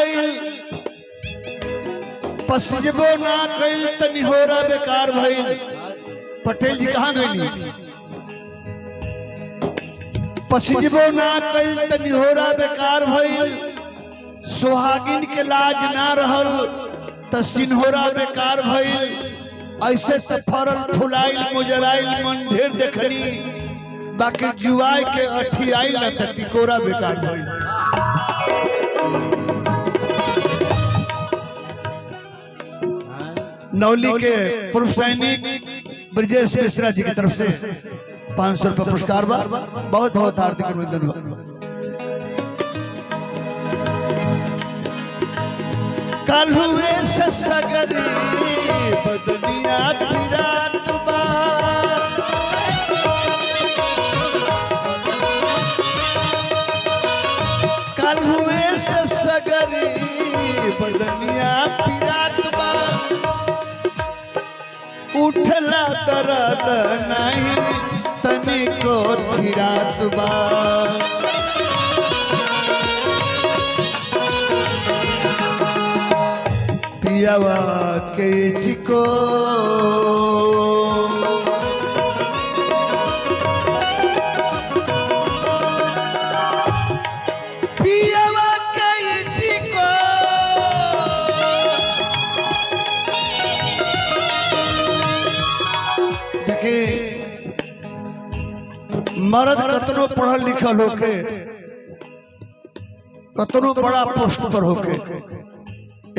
कइल पसिजबो ना कइल त निहोरा बेकार भइल। पटेल जी कहाँ गइली? पसिजबो ना कइल त निहोरा बेकार भइल। सुहागिन के लाज ना रहल त सिन्होरा बेकार भइल। ऐसे त फरल फुलाइल मुजराइल मन ढेर देखनी, बाकी जुआई के अठी आइल त टिकोरा बेकार भइल। नौली के पूर्व सैनिक ब्रजेश मिश्रा जी की तरफ से 500 रुपये पुरस्कार बा। बहुत बहुत हार्दिक अभिनंदन। कल हुए सगरी बदनिया पिरात बा, कल हुए सगरी बदनिया पिरात बा। उठला दर्द नहीं तनिको थिरात बा। पियावा के चिको पियावा के चिको देखे मर्द कतनो पढ़ल लिखल होके, कतनो बड़ा पोस्ट पर होके,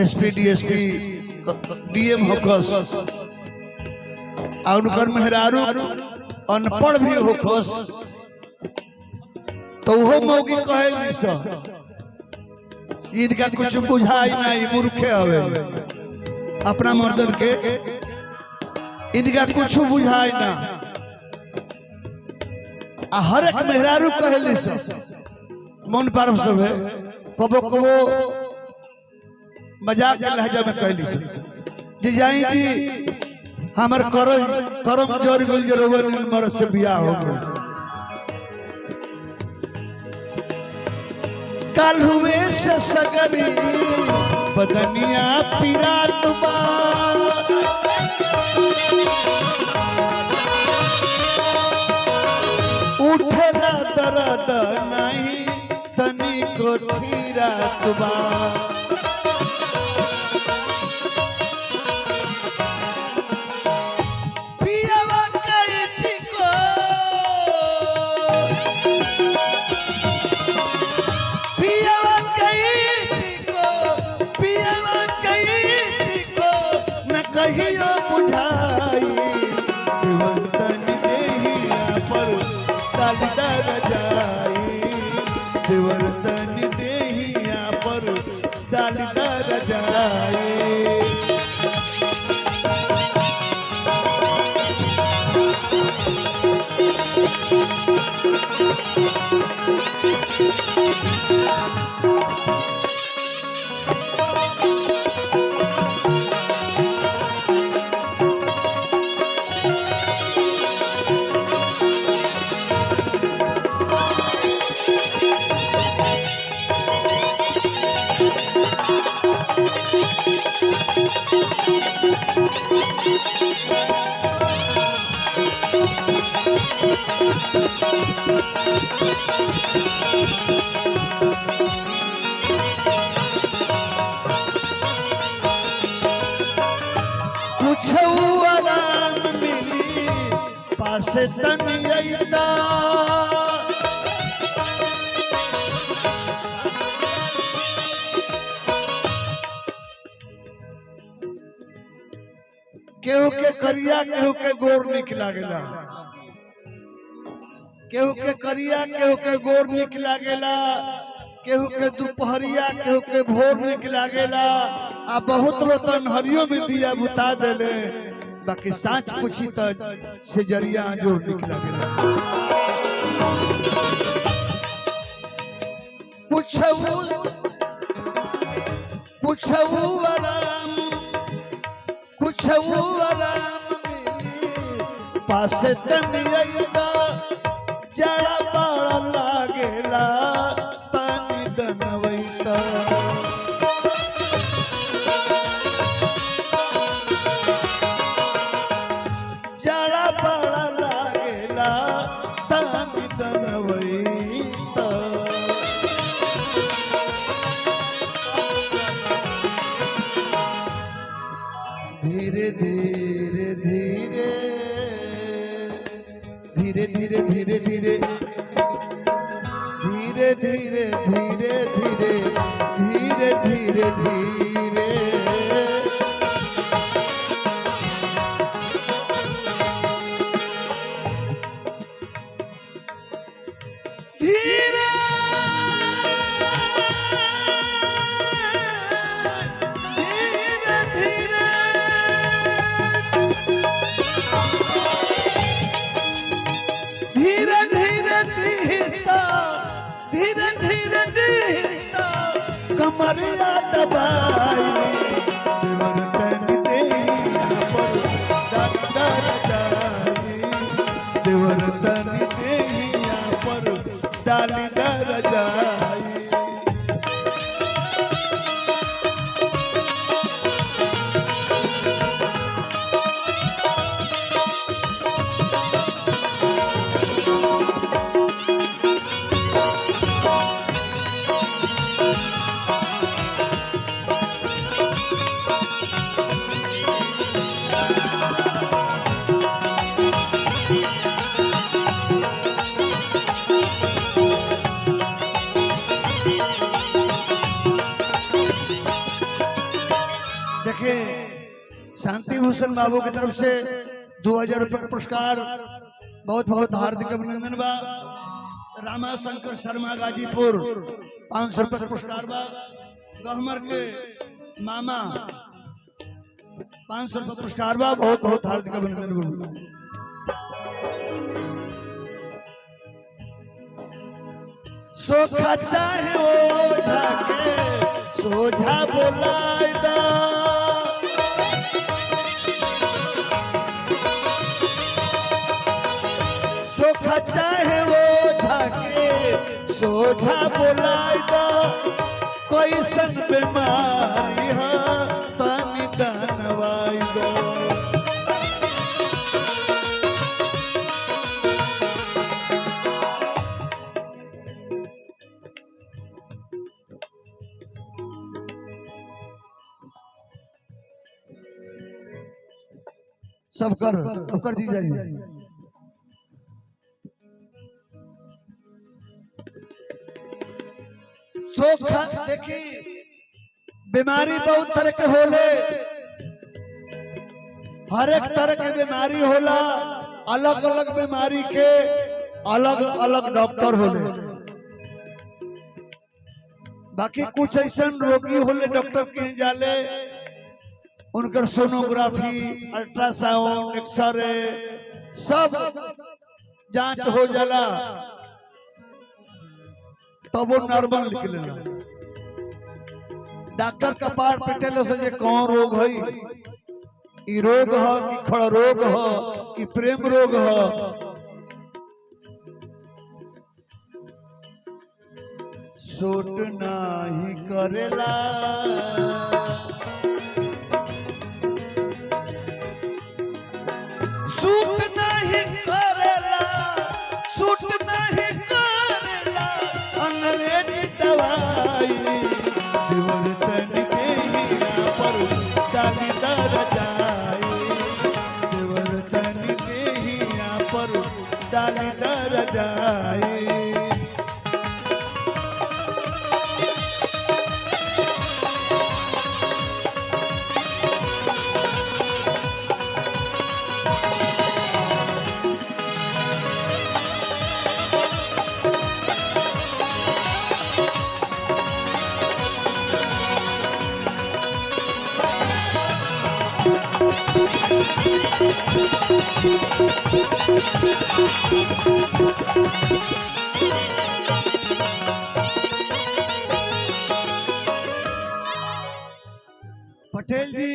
एसपी डीएसपी डीएम होकस, और उनकर मेहरारू अनपढ़ भी होकस, तो वो मौगी कहे इनका कुछ बुझाई नहीं, मूर्खे हवे अपना मर्दन के, इनका कुछ बुझाई ना। हर एक मेहरारू कहे मन पारम सब है, कबो कबो मजाक के लहजा में कहली जी जाई जी हमर करम जोर गुल जरोवर मर से बियाह हो गए। कल हुए सगरी बदनिया पिरात बा, उठला दर्द नहीं तनिको थिरात बा। कहियो बुझाई देवतन देहिया पर डालडर जाई, देवतन देहिया पर डालडर जाई। कुछ आराम मिली पास तनियता, केहू के करिया केहू के गोर निक लागेला, केहू के करिया केहू के गोर निक लागेला, केहू के दोपहरिया केहू के भोर निक लागेला। आ बहुत लोग तो हरियो में दिया बुता देले, बाकी साँच पूछी तो सेजरिया जोर निक लागेला। कुछऊ आराम पास तनियता, जड़ा बड़ा लागेला तनि दनवैता। धीरे धीरे धीरे धीरे धीरे धीरे धीरे धीरे धीरे धीरे कमरिया दबाई देवर तन देहिया पर डाल जाई देवर तन देहिया पर डाल जाई शांति भूषण बाबू की तरफ से 2000 रुपये का पुरस्कार बहुत बहुत हार्दिक अभिनंदन बा। रामा शंकर शर्मा गाजीपुर 500 रुपये का पुरस्कार बा। गहमर के मामा 500 रुपये पुरस्कार बा। बहुत बहुत हार्दिक अभिनंदन। सोखा चाहे ओ जाके सोझा बोलाए दा चाहे वो झाके सोझा बोलाई दो कोई सन बीमारी है तनी दनवाई दो सब कर दी जाइए। सोखा देखी बीमारी बहुत तरह के होले, हर एक तरह के बीमारी होला, अलग अलग बीमारी के अलग अलग डॉक्टर होले। बाकी कुछ ऐसा रोगी होले डॉक्टर के जाले उनकर सोनोग्राफी अल्ट्रासाउंड एक्सरे सब जांच हो जाला तब वो नॉर्मल निकले। डॉक्टर का पार पिटेल से जे कौन रोग है, ई रोग है कि खड़ा रोग है कि प्रेम रोग है। सूट नहीं करेला सूट नहीं करेला सूट नहीं करेला अंग्रेजी दवाई देवर तन देहिया पर डाली दर जाई देवर तन देहिया पर डाली दर जाई। पटेल जी,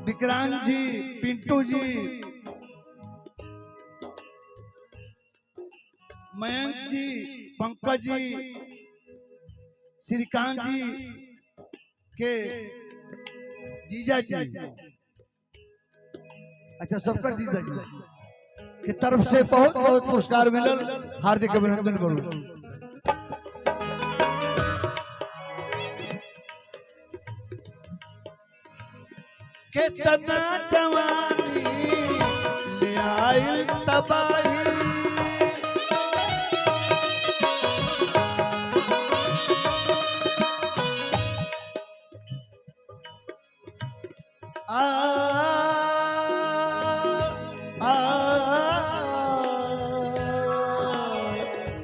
विक्रांत जी, पिंटू जी, मयंक जी, पंकज जी, श्रीकांत जी के जीजा जी, अच्छा सबका जीजा जी की तरफ से बहुत बहुत पुरस्कार मिलल, हार्दिक अभिनंदन करूँ। कितना जवानी ले आई तबाही आ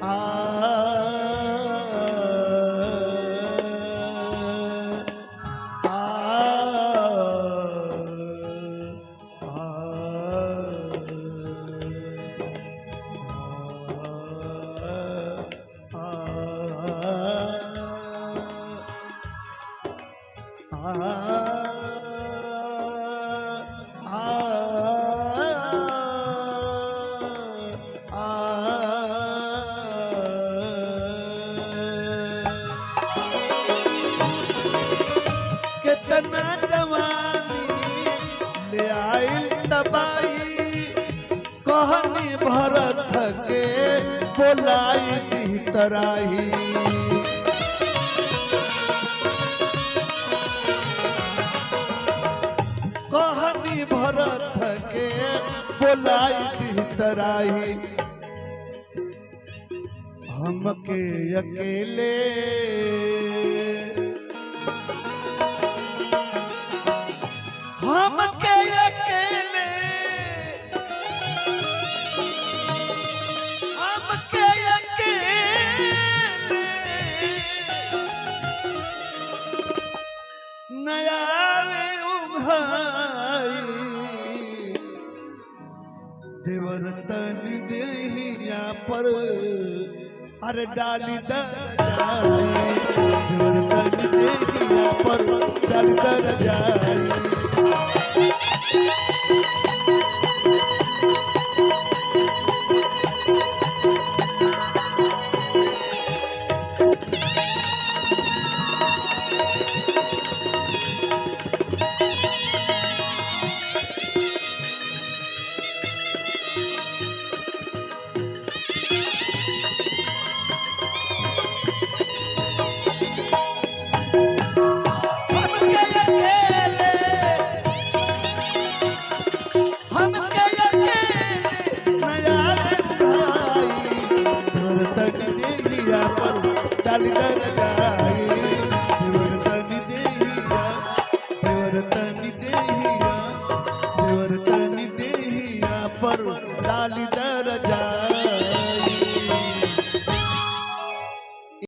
आ कितना जवानी ले आइल तबाही कहनी भरत के बोलाई दी तराही कहनी भरत के बोलाई दी तराही हमके अकेले हमके अकेले हमके अकेले नया में उभाई देवर तन देहिया पर अरे डाली दर जाए देवर तन देहिया पर डाली दर जाए डाली दर जाए देवर तनी देहिया पर डाली दर जाए।